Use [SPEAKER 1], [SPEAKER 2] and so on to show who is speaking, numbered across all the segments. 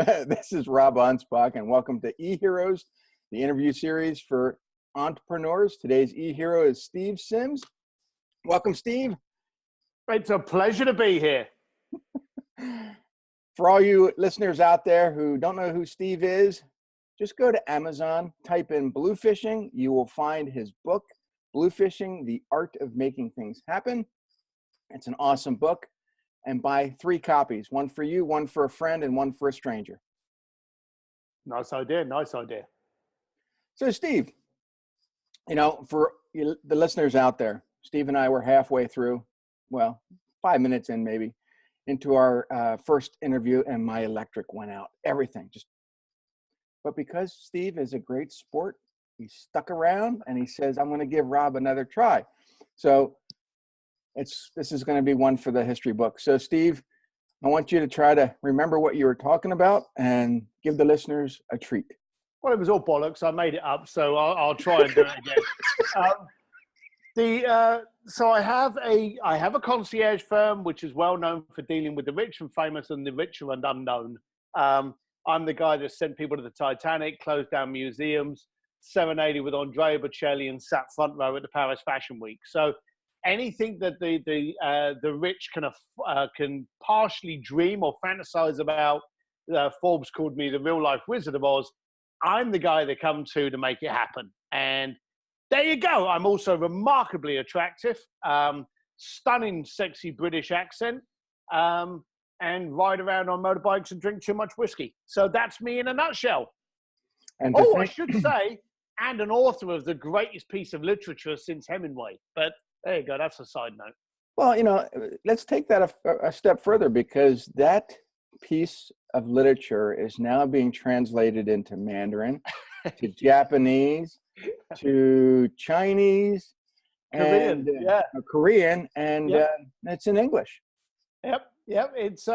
[SPEAKER 1] This is Rob Anspach, and welcome to eHeroes, the interview series for entrepreneurs. Today's eHero is Steve Sims. Welcome, Steve.
[SPEAKER 2] It's a pleasure to be here.
[SPEAKER 1] For all you listeners out there who don't know who Steve is, just go to Amazon, type in Bluefishing. You will find his book, Bluefishing, The Art of Making Things Happen. It's an awesome book. And buy 3 copies, one for you, one for a friend, and one for a stranger.
[SPEAKER 2] Nice idea, nice idea.
[SPEAKER 1] So Steve, for the listeners out there, Steve and I were halfway through, 5 minutes in maybe, into our first interview, and my electric went out, everything. But because Steve is a great sport, he stuck around and he says, I'm going to give Rob another try. So this is going to be one for the history book. So Steve, I want you to try to remember what you were talking about and give the listeners a treat.
[SPEAKER 2] Well, it was all bollocks. I made it up, so I'll try and do it again. So I have a concierge firm which is well known for dealing with the rich and famous and the richer and unknown. I'm the guy that sent people to the Titanic, closed down museums, serenaded with Andrea Bocelli, and sat front row at the Paris Fashion Week. So anything that the rich can partially dream or fantasize about, Forbes called me the real life Wizard of Oz. I'm the guy they come to make it happen. And there you go. I'm also remarkably attractive, stunning, sexy British accent, and ride around on motorbikes and drink too much whiskey. So that's me in a nutshell.
[SPEAKER 1] And
[SPEAKER 2] I should say, and an author of the greatest piece of literature since Hemingway. But there you go. That's a side note.
[SPEAKER 1] Well, let's take that a step further, because that piece of literature is now being translated into Mandarin, to Japanese, to Chinese,
[SPEAKER 2] Korean,
[SPEAKER 1] and Korean, and it's in English.
[SPEAKER 2] Yep. It's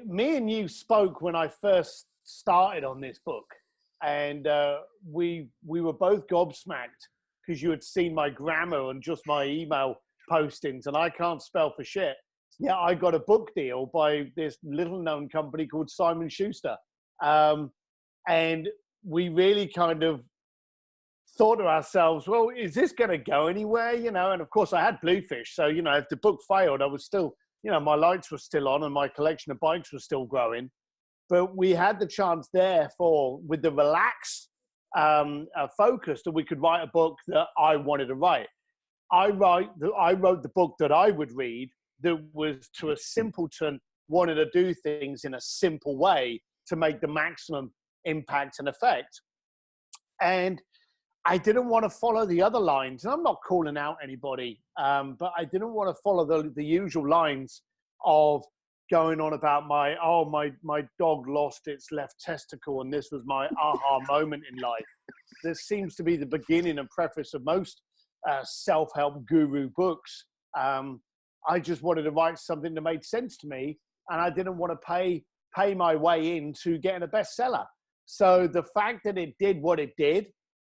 [SPEAKER 2] me and you spoke when I first started on this book, and we were both gobsmacked because you had seen my grammar and just my email postings, and I can't spell for shit. Yeah, I got a book deal by this little-known company called Simon Schuster, and we really kind of thought to ourselves, well, is this going to go anywhere? And of course, I had Bluefish, so if the book failed, I was still, my lights were still on and my collection of bikes was still growing. But we had the chance with the relaxed focus, that we could write a book that I wanted to write. I wrote the book that I would read, that was to a simpleton, wanted to do things in a simple way to make the maximum impact and effect. And I didn't want to follow the other lines. And I'm not calling out anybody, but I didn't want to follow the usual lines of going on about my dog lost its left testicle and this was my aha moment in life. This seems to be the beginning and preface of most self-help guru books. I just wanted to write something that made sense to me, and I didn't want to pay my way into getting a bestseller. So the fact that it did what it did,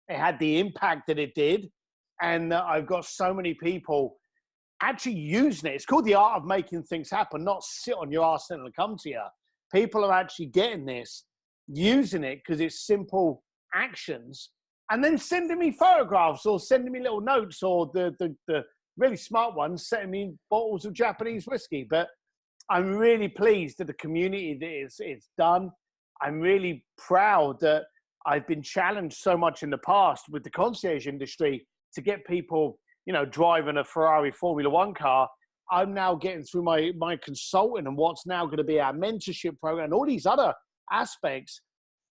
[SPEAKER 2] it had the impact that it did, and I've got so many people actually using it. It's called The Art of Making Things Happen, not sit on your arse and it'll come to you. People are actually getting this, using it because it's simple actions, and then sending me photographs or sending me little notes, or the really smart ones sending me bottles of Japanese whiskey. But I'm really pleased that the community that it's done. I'm really proud that I've been challenged so much in the past with the concierge industry to get people, driving a Ferrari Formula One car. I'm now getting through my consulting and what's now going to be our mentorship program and all these other aspects.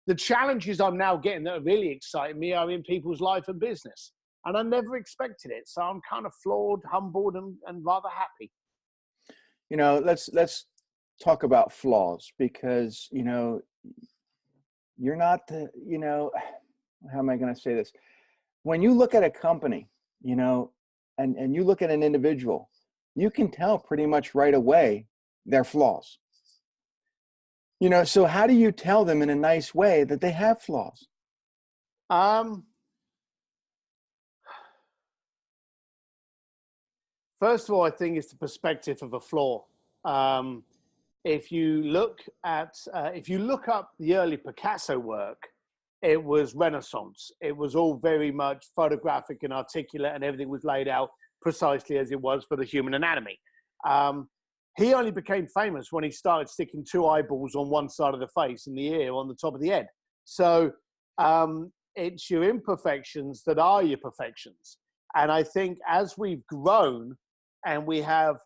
[SPEAKER 2] The challenges I'm now getting that are really exciting me are in people's life and business. And I never expected it. So I'm kind of floored, humbled, and rather happy.
[SPEAKER 1] Let's talk about flaws, because, you're not how am I going to say this? When you look at a company, and you look at an individual, you can tell pretty much right away their flaws. So how do you tell them in a nice way that they have flaws?
[SPEAKER 2] First of all, I think it's the perspective of a flaw. if you look up the early Picasso work, it was Renaissance. It was all very much photographic and articulate, and everything was laid out precisely as it was for the human anatomy. He only became famous when he started sticking two eyeballs on one side of the face and the ear on the top of the head. So it's your imperfections that are your perfections. And I think as we've grown and we have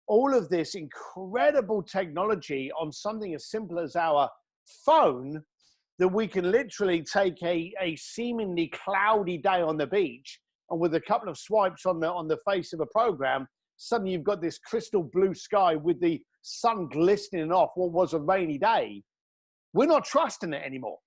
[SPEAKER 2] all of this incredible technology on something as simple as our phone, that we can literally take a seemingly cloudy day on the beach, and with a couple of swipes on the face of a program, suddenly you've got this crystal blue sky with the sun glistening off what was a rainy day. We're not trusting it anymore.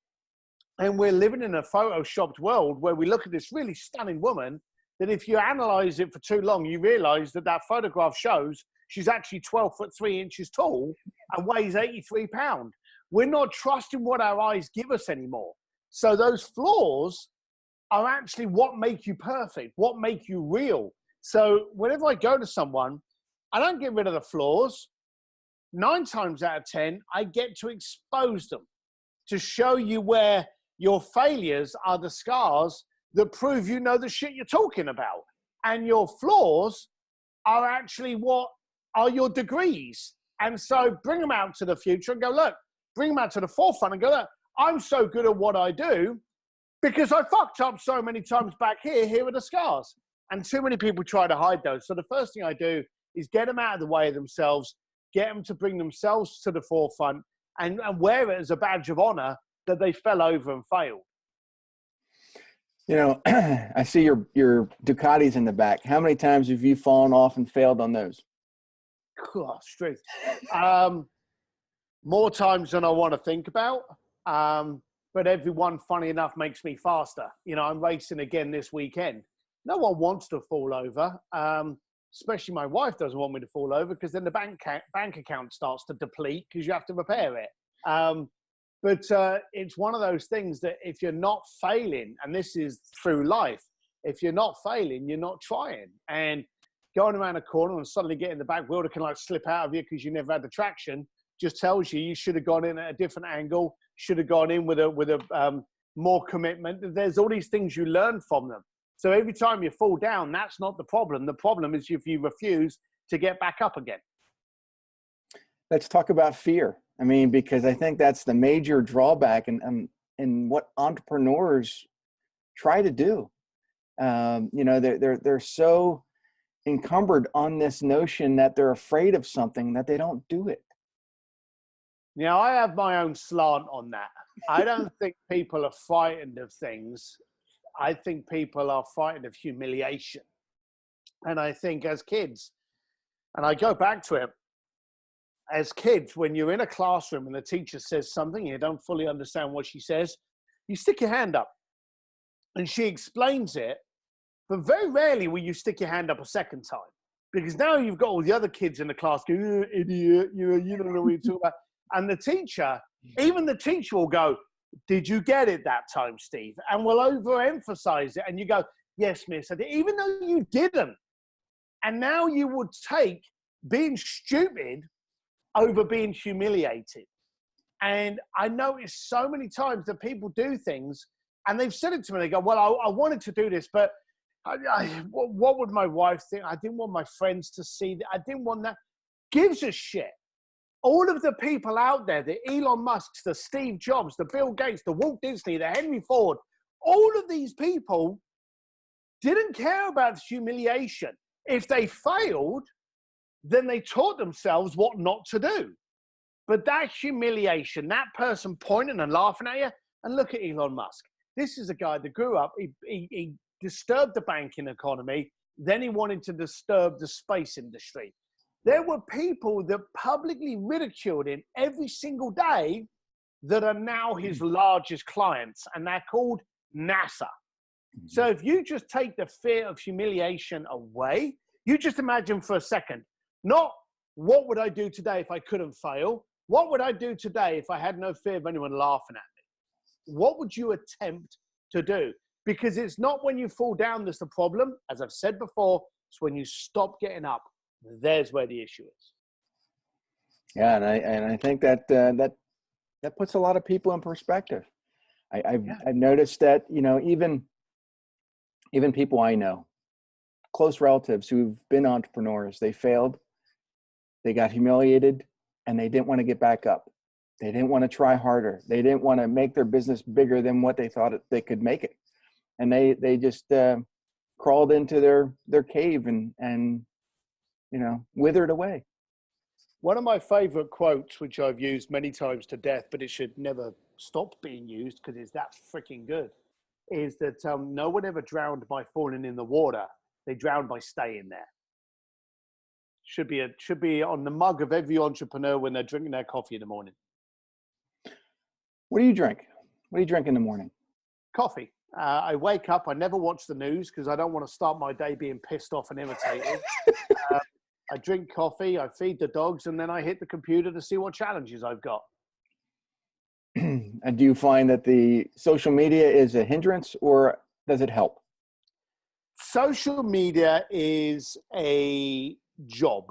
[SPEAKER 2] And we're living in a photoshopped world where we look at this really stunning woman that if you analyze it for too long, you realize that that photograph shows she's actually 12 foot 3 inches tall and weighs 83 pounds. We're not trusting what our eyes give us anymore. So those flaws are actually what make you perfect, what make you real. So whenever I go to someone, I don't get rid of the flaws. 9 times out of 10, I get to expose them, to show you where your failures are the scars that prove you know the shit you're talking about. And your flaws are actually what are your degrees. And so bring them out to the future and go, look, bring them out to the forefront and go, look, I'm so good at what I do because I fucked up so many times back here. Here are the scars. And too many people try to hide those. So the first thing I do is get them out of the way of themselves, get them to bring themselves to the forefront and wear it as a badge of honor that they fell over and failed.
[SPEAKER 1] You know, I see your Ducatis in the back. How many times have you fallen off and failed on those?
[SPEAKER 2] Oh, straight. More times than I want to think about. But every one, funny enough, makes me faster. You know, I'm racing again this weekend. No one wants to fall over. Especially my wife doesn't want me to fall over because then the bank account starts to deplete because you have to repair it. But it's one of those things that if you're not failing, and this is through life, if you're not failing, you're not trying. And going around a corner and suddenly getting the back wheel that can like slip out of you because you never had the traction just tells you should have gone in at a different angle, should have gone in with a more commitment. There's all these things you learn from them. So every time you fall down, that's not the problem. The problem is if you refuse to get back up again.
[SPEAKER 1] Let's talk about fear. I mean, because I think that's the major drawback in what entrepreneurs try to do. You know, they're so encumbered on this notion that they're afraid of something that they don't do it.
[SPEAKER 2] Now, I have my own slant on that. I don't think people are frightened of things. I think people are frightened of humiliation. And I think as kids, and I go back to it, as kids, when you're in a classroom and the teacher says something, you don't fully understand what she says, you stick your hand up and she explains it. But very rarely will you stick your hand up a second time, because now you've got all the other kids in the class going, idiot, you don't know what you're talking about. And the teacher, even the teacher will go, did you get it that time, Steve? And will overemphasize it. And you go, yes, miss, I did, even though you didn't. And now you would take being stupid over being humiliated. And I noticed so many times that people do things and they've said it to me. They go, well, I wanted to do this, but what would my wife think? I didn't want my friends to see that. I didn't want that. Gives a shit. All of the people out there, the Elon Musks, the Steve Jobs, the Bill Gates, the Walt Disney, the Henry Ford, all of these people didn't care about humiliation. If they failed, then they taught themselves what not to do. But that humiliation, that person pointing and laughing at you, and look at Elon Musk. This is a guy that grew up, he disturbed the banking economy, then he wanted to disturb the space industry. There were people that publicly ridiculed him every single day that are now his largest clients, and they're called NASA. So if you just take the fear of humiliation away, you just imagine for a second, not what would I do today if I couldn't fail? What would I do today if I had no fear of anyone laughing at me? What would you attempt to do? Because it's not when you fall down that's the problem. As I've said before, it's when you stop getting up. There's where the issue is.
[SPEAKER 1] Yeah, and I think that that puts a lot of people in perspective. I've noticed that, you know, even people I know, close relatives who've been entrepreneurs, they failed, they got humiliated, and they didn't want to get back up. They didn't want to try harder. They didn't want to make their business bigger than what they thought they could make it. And they just crawled into their cave and you know, withered away.
[SPEAKER 2] One of my favorite quotes, which I've used many times to death, but it should never stop being used because it's that freaking good, is that no one ever drowned by falling in the water. They drowned by staying there. Should be on the mug of every entrepreneur when they're drinking their coffee in the morning.
[SPEAKER 1] What do you drink? What do you drink in the morning?
[SPEAKER 2] Coffee. I wake up. I never watch the news because I don't want to start my day being pissed off and irritated. I drink coffee, I feed the dogs, and then I hit the computer to see what challenges I've got.
[SPEAKER 1] And do you find that the social media is a hindrance or does it help?
[SPEAKER 2] Social media is a job.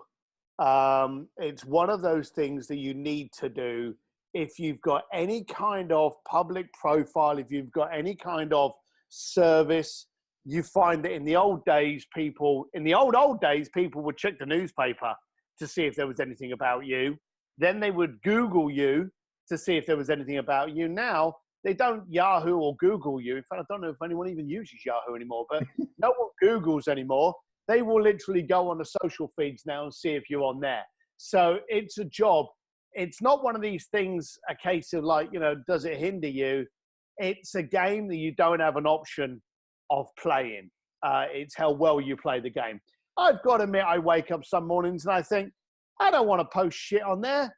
[SPEAKER 2] It's one of those things that you need to do if you've got any kind of public profile, if you've got any kind of service. You find that in the old days, people would check the newspaper to see if there was anything about you. Then they would Google you to see if there was anything about you. Now, they don't Yahoo or Google you. In fact, I don't know if anyone even uses Yahoo anymore, but no one Googles anymore. They will literally go on the social feeds now and see if you're on there. So it's a job. It's not one of these things, a case of like, you know, does it hinder you? It's a game that you don't have an option of playing. It's how well you play the game. I've got to admit, I wake up some mornings and I think, I don't want to post shit on there,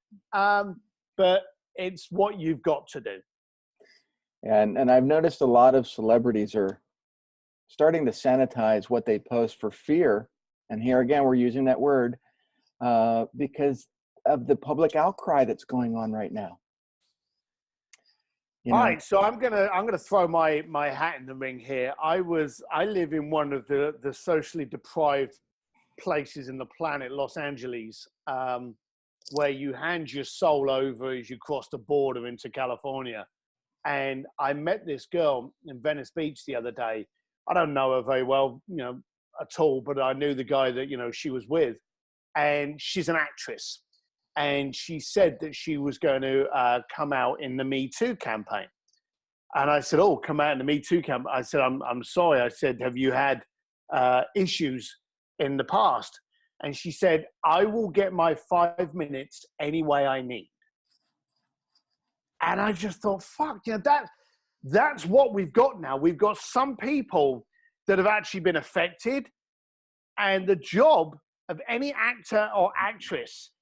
[SPEAKER 2] but it's what you've got to do.
[SPEAKER 1] And I've noticed a lot of celebrities are starting to sanitize what they post for fear. And here again, we're using that word because of the public outcry that's going on right now.
[SPEAKER 2] You know? All right, so I'm gonna throw my hat in the ring here. I live in one of the socially deprived places in the planet, Los Angeles, where you hand your soul over as you cross the border into California. And I met this girl in Venice Beach the other day. I don't know her very well, you know, at all, but I knew the guy that, you know, she was with. And she's an actress. And she said that she was going to come out in the Me Too campaign. And I said, oh, come out in the Me Too campaign. I said, I'm sorry. I said, have you had issues in the past? And she said, I will get my 5 minutes any way I need. And I just thought, fuck, you know, that's what we've got now. We've got some people that have actually been affected. And the job of any actor or actress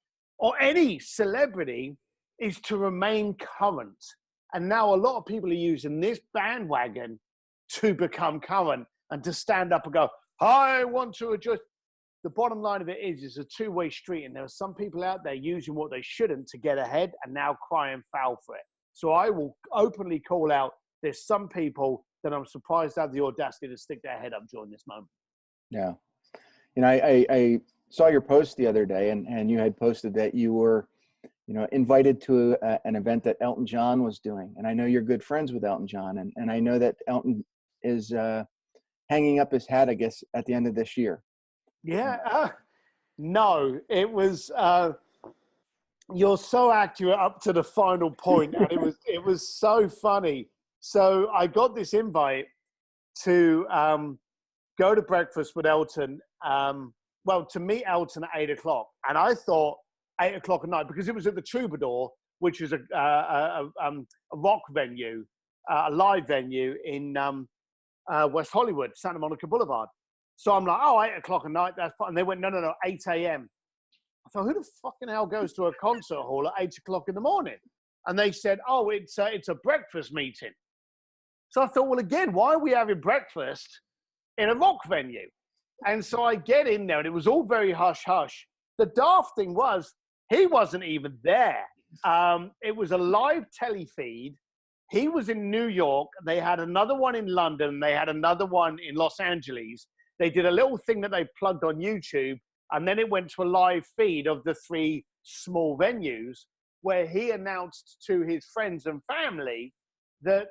[SPEAKER 2] or any celebrity is to remain current. And now a lot of people are using this bandwagon to become current and to stand up and go, I want to adjust. The bottom line of it is it's a two-way street. And there are some people out there using what they shouldn't to get ahead and now crying foul for it. So I will openly call out, there's some people that I'm surprised have the audacity to stick their head up during this moment.
[SPEAKER 1] Yeah. You know, I saw your post the other day and you had posted that you were, you know, invited to an event that Elton John was doing. And I know you're good friends with Elton John. And I know that Elton is hanging up his hat, I guess, at the end of this year.
[SPEAKER 2] Yeah. No, it was, you're so accurate up to the final point, and it was so funny. So I got this invite to go to breakfast with Elton, to meet Elton at 8 o'clock. And I thought 8 o'clock at night, because it was at the Troubadour, which is a rock venue, a live venue in West Hollywood, Santa Monica Boulevard. So I'm like, 8 o'clock at night, that's fine. And they went, no, 8 a.m. I thought, who the fucking hell goes to a concert hall at 8 o'clock in the morning? And they said, it's a breakfast meeting. So I thought, well, again, why are we having breakfast in a rock venue? And so I get in there, and it was all very hush-hush. The daft thing was, he wasn't even there. It was a live telefeed. He was in New York. They had another one in London. They had another one in Los Angeles. They did a little thing that they plugged on YouTube, and then it went to a live feed of the three small venues, where he announced to his friends and family that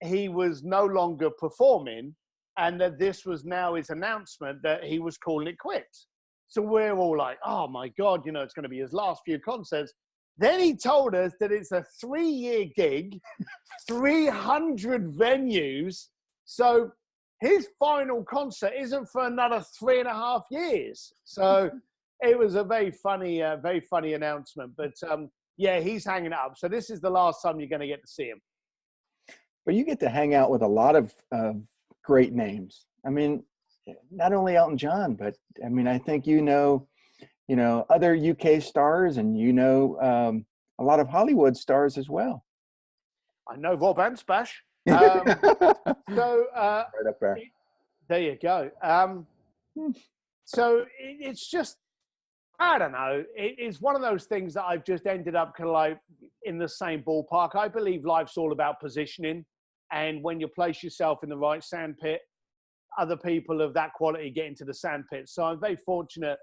[SPEAKER 2] he was no longer performing, and that this was now his announcement that he was calling it quits. So we're all like, oh my God, you know, it's going to be his last few concerts. Then he told us that it's a 3-year gig, 300 venues. So his final concert isn't for another 3.5 years. So it was a very funny announcement. But yeah, he's hanging it up. So this is the last time you're going to get to see him.
[SPEAKER 1] But you get to hang out with a lot of great names. I mean, not only Elton John, but I mean, I think you know, other UK stars, and a lot of Hollywood stars as well.
[SPEAKER 2] I know Rob Anspach. So
[SPEAKER 1] right up there.
[SPEAKER 2] There you go. So it's just, I don't know. It's one of those things that I've just ended up kind of like in the same ballpark. I believe life's all about positioning, and when you place yourself in the right sandpit, other people of that quality get into the sandpit. So I'm very fortunate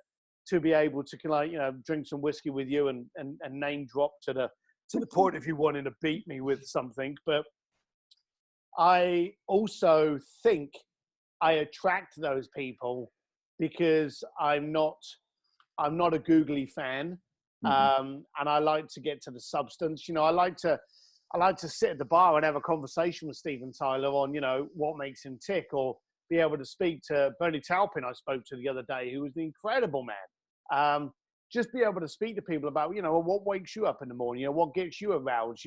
[SPEAKER 2] to be able to kind of, drink some whiskey with you and name drop to the point if you wanted to beat me with something. But I also think I attract those people because I'm not a googly fan, and I like to get to the substance. I like to sit at the bar and have a conversation with Steven Tyler on what makes him tick, or be able to speak to Bernie Taupin, I spoke to the other day, who was an incredible man. Just be able to speak to people about what wakes you up in the morning, what gets you aroused,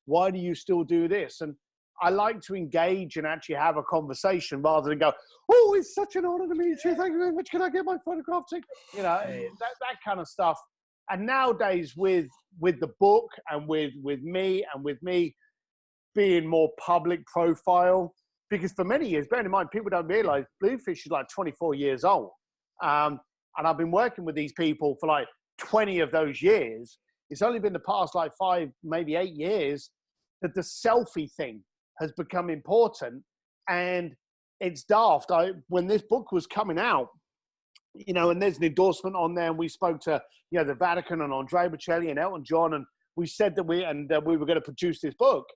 [SPEAKER 2] why do you still do this? And I like to engage and actually have a conversation rather than go, oh, it's such an honor to meet you. Thank you very much. Can I get my photograph taken? That kind of stuff. And nowadays with the book and with me being more public profile, because for many years, bearing in mind, people don't realize Bluefish is like 24 years old. And I've been working with these people for like 20 of those years. It's only been the past like 5, maybe 8 years that the selfie thing has become important. And it's daft. When this book was coming out, and there's an endorsement on there, and we spoke to, the Vatican and Andrea Bocelli and Elton John, and we said that we were going to produce this book.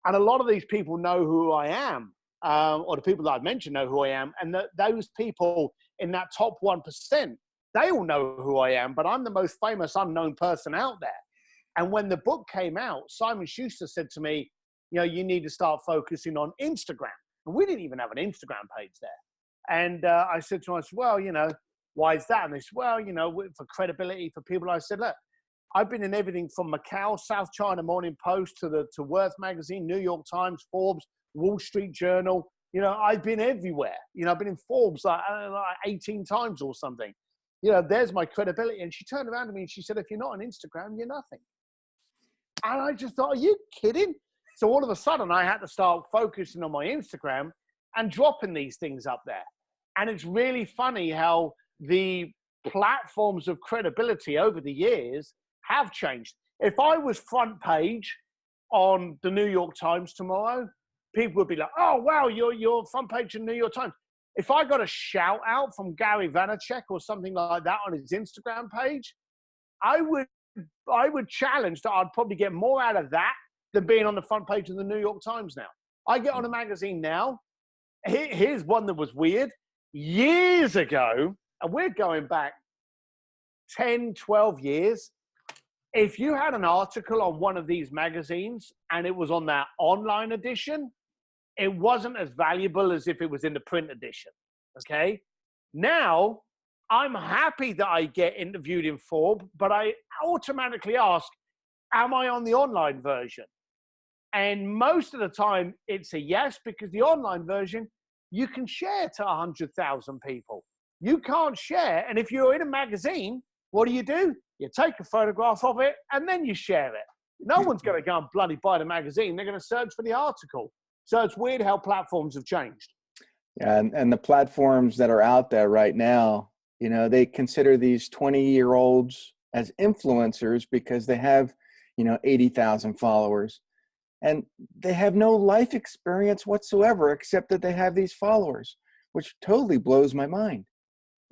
[SPEAKER 2] And a lot of these people know who I am, or the people that I've mentioned know who I am. And those people in that top 1%, they all know who I am, but I'm the most famous unknown person out there. And when the book came out, Simon Schuster said to me, you need to start focusing on Instagram. And we didn't even have an Instagram page there. And I said to him, well, why is that? And they said, well, for credibility for people. I said, look, I've been in everything from Macau, South China Morning Post to Worth Magazine, New York Times, Forbes, Wall Street Journal. I've been everywhere. I've been in Forbes like 18 times or something. There's my credibility. And she turned around to me and she said, if you're not on Instagram, you're nothing. And I just thought, are you kidding? So all of a sudden I had to start focusing on my Instagram and dropping these things up there. And it's really funny how the platforms of credibility over the years have changed. If I was front page on the New York Times tomorrow, people would be like, oh, wow, you're front page in the New York Times. If I got a shout out from Gary Vaynerchuk or something like that on his Instagram page, I would challenge that I'd probably get more out of that than being on the front page of the New York Times now. I get on a magazine now. Here's one that was weird. Years ago, and we're going back 10, 12 years, if you had an article on one of these magazines and it was on that online edition, it wasn't as valuable as if it was in the print edition, okay? Now, I'm happy that I get interviewed in Forbes, but I automatically ask, am I on the online version? And most of the time, it's a yes, because the online version, you can share to 100,000 people. You can't share. And if you're in a magazine, what do? You take a photograph of it, and then you share it. No one's going to go and bloody buy the magazine. They're going to search for the article. So it's weird how platforms have changed.
[SPEAKER 1] Yeah, and the platforms that are out there right now, they consider these 20-year-olds as influencers because they have, 80,000 followers. And they have no life experience whatsoever, except that they have these followers, which totally blows my mind.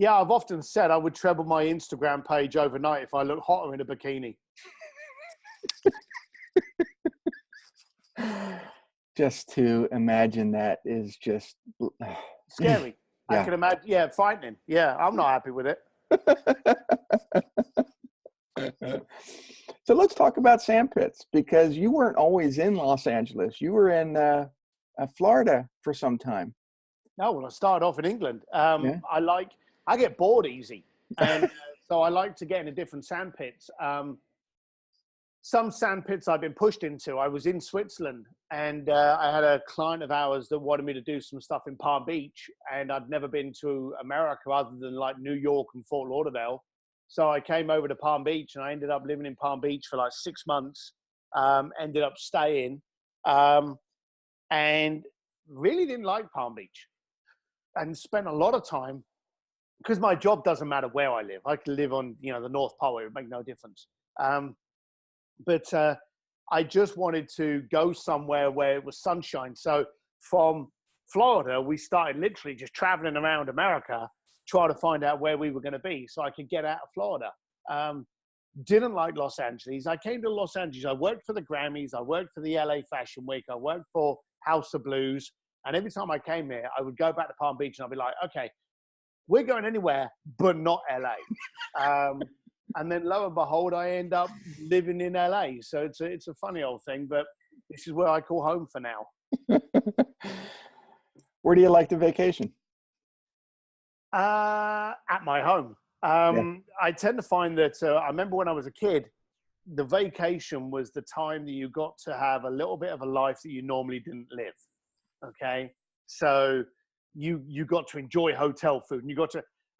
[SPEAKER 2] Yeah, I've often said I would treble my Instagram page overnight if I look hotter in a bikini.
[SPEAKER 1] Just to imagine that is just
[SPEAKER 2] Scary. I
[SPEAKER 1] yeah.
[SPEAKER 2] can imagine. Yeah, frightening. Yeah, I'm not happy with it.
[SPEAKER 1] So let's talk about sandpits, because you weren't always in Los Angeles. You were in Florida for some time.
[SPEAKER 2] No, well, I started off in England.
[SPEAKER 1] Yeah.
[SPEAKER 2] I get bored easy, and so I like to get into different sandpits. Some sandpits I've been pushed into. I was in Switzerland, and I had a client of ours that wanted me to do some stuff in Palm Beach, and I'd never been to America other than like New York and Fort Lauderdale. So I came over to Palm Beach, and I ended up living in Palm Beach for like 6 months. Ended up staying, and really didn't like Palm Beach, and spent a lot of time, because my job doesn't matter where I live. I could live on, the North Pole. It would make no difference. But I just wanted to go somewhere where it was sunshine. So from Florida, we started literally just traveling around America, trying to find out where we were going to be so I could get out of Florida. Didn't like Los Angeles. I came to Los Angeles. I worked for the Grammys. I worked for the LA Fashion Week. I worked for House of Blues. And every time I came here, I would go back to Palm Beach and I'd be like, okay, we're going anywhere but not LA. And then lo and behold, I end up living in LA. So it's a funny old thing, but this is where I call home for now.
[SPEAKER 1] Where do you like to vacation?
[SPEAKER 2] At my home. I tend to find that I remember when I was a kid, the vacation was the time that you got to have a little bit of a life that you normally didn't live. Okay. So you got to enjoy hotel food, and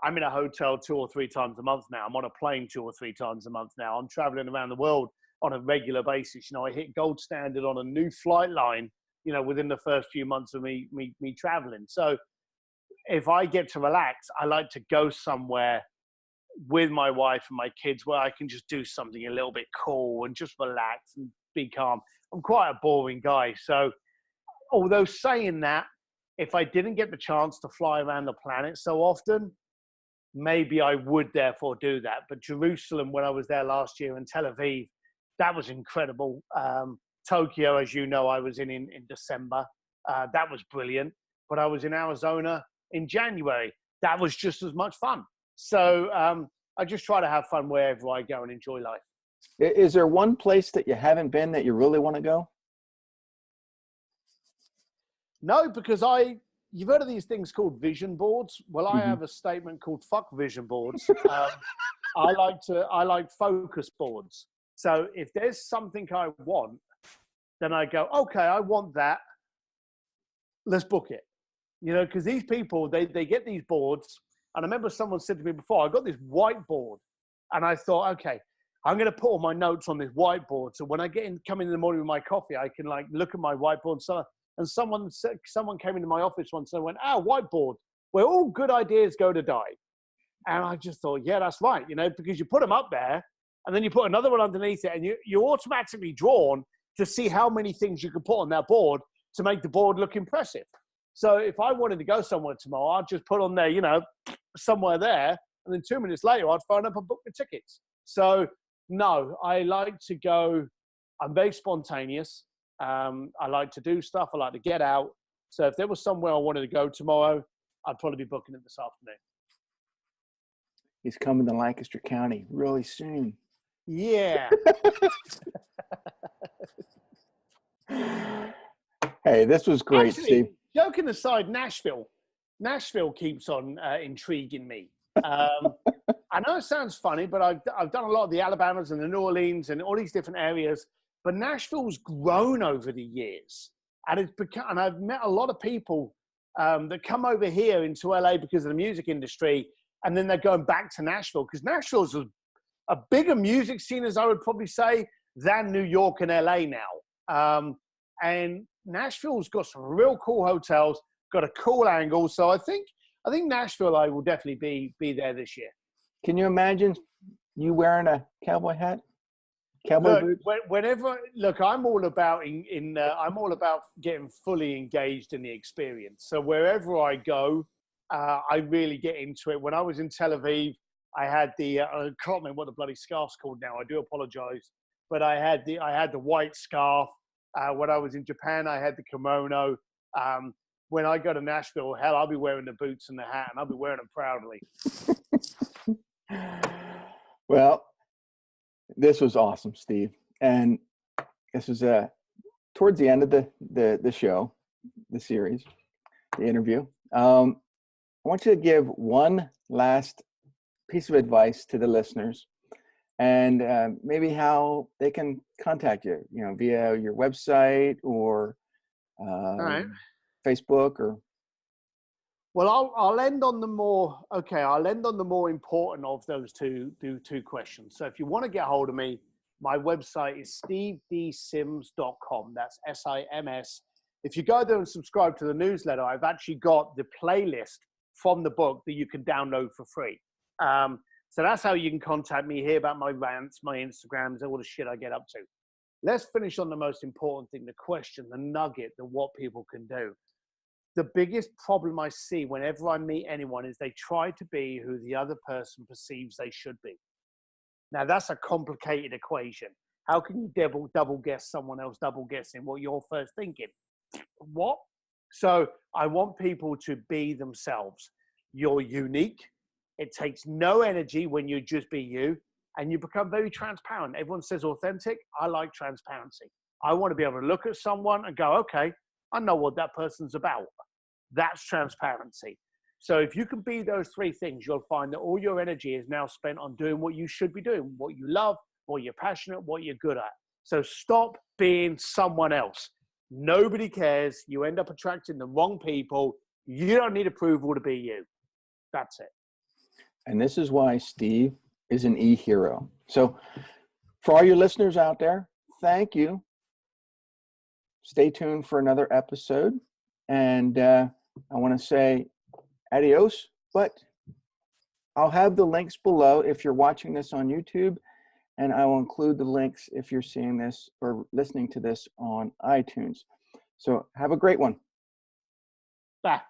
[SPEAKER 2] I'm in a hotel 2 or 3 times a month now. I'm on a plane 2 or 3 times a month now. I'm traveling around the world on a regular basis. I hit gold standard on a new flight line, within the first few months of me traveling. So if I get to relax, I like to go somewhere with my wife and my kids where I can just do something a little bit cool and just relax and be calm. I'm quite a boring guy. So although saying that, if I didn't get the chance to fly around the planet so often, maybe I would therefore do that. But Jerusalem, when I was there last year, and Tel Aviv, that was incredible. Tokyo, as you know, I was in December. That was brilliant. But I was in Arizona in January. That was just as much fun. So I just try to have fun wherever I go and enjoy life.
[SPEAKER 1] Is there one place that you haven't been that you really want to go?
[SPEAKER 2] No, because you've heard of these things called vision boards. Well, I have a statement called "fuck vision boards." I like focus boards. So if there's something I want, then I go, okay, I want that. Let's book it. Because these people, they get these boards. And I remember someone said to me before, I got this whiteboard, and I thought, okay, I'm going to put all my notes on this whiteboard. So when I come in the morning with my coffee, I can look at my whiteboard. And someone came into my office once and I went, whiteboard, where all good ideas go to die. And I just thought, yeah, that's right. Because you put them up there and then you put another one underneath it, and you're automatically drawn to see how many things you can put on that board to make the board look impressive. So if I wanted to go somewhere tomorrow, I'd just put on there, somewhere there. And then 2 minutes later, I'd phone up and book the tickets. So no, I like to go. I'm very spontaneous. I like to do stuff. I like to get out. So if there was somewhere I wanted to go tomorrow, I'd probably be booking it this afternoon.
[SPEAKER 1] He's coming to Lancaster County really soon.
[SPEAKER 2] Yeah.
[SPEAKER 1] Hey, this was great,
[SPEAKER 2] Actually,
[SPEAKER 1] Steve.
[SPEAKER 2] Joking aside, Nashville keeps on intriguing me. I know it sounds funny, but I've done a lot of the Alabamas and the New Orleans and all these different areas. But Nashville's grown over the years, and I've met a lot of people that come over here into LA because of the music industry, and then they're going back to Nashville because Nashville's a bigger music scene, as I would probably say, than New York and LA now. And Nashville's got some real cool hotels, got a cool angle. So I think Nashville, I will definitely be there this year.
[SPEAKER 1] Can you imagine you wearing a cowboy hat? Cowboy boots?
[SPEAKER 2] I'm all about I'm all about getting fully engaged in the experience. So wherever I go, I really get into it. When I was in Tel Aviv, I had the I can't remember what the bloody scarf's called now. I do apologize, but I had the white scarf. When I was in Japan, I had the kimono. When I go to Nashville, hell, I'll be wearing the boots and the hat, and I'll be wearing them proudly.
[SPEAKER 1] Well, this was awesome, Steve, and this was towards the end of the show, the series, the interview. I want you to give one last piece of advice to the listeners, and maybe how they can contact you, via your website or
[SPEAKER 2] All right.
[SPEAKER 1] Facebook or.
[SPEAKER 2] Well, I'll end on the more I'll end on the more important of those two questions. So if you want to get hold of me, my website is stevedsims.com. That's SIMS. If you go there and subscribe to the newsletter, I've actually got the playlist from the book that you can download for free. So that's how you can contact me, hear about my rants, my Instagrams, all the shit I get up to. Let's finish on the most important thing, the question, the nugget, the what people can do. The biggest problem I see whenever I meet anyone is they try to be who the other person perceives they should be. Now, that's a complicated equation. How can you double guess someone else double guessing what you're first thinking? What? So I want people to be themselves. You're unique. It takes no energy when you just be you, and you become very transparent. Everyone says authentic. I like transparency. I want to be able to look at someone and go, okay, I know what that person's about. That's transparency. So if you can be those three things, you'll find that all your energy is now spent on doing what you should be doing, what you love, what you're passionate, what you're good at. So stop being someone else. Nobody cares. You end up attracting the wrong people. You don't need approval to be you. That's it.
[SPEAKER 1] And this is why Steve is an e-hero. So for all your listeners out there, thank you. Stay tuned for another episode. And I want to say adios, but I'll have the links below if you're watching this on YouTube, and I will include the links if you're seeing this or listening to this on iTunes. So have a great one.
[SPEAKER 2] Bye.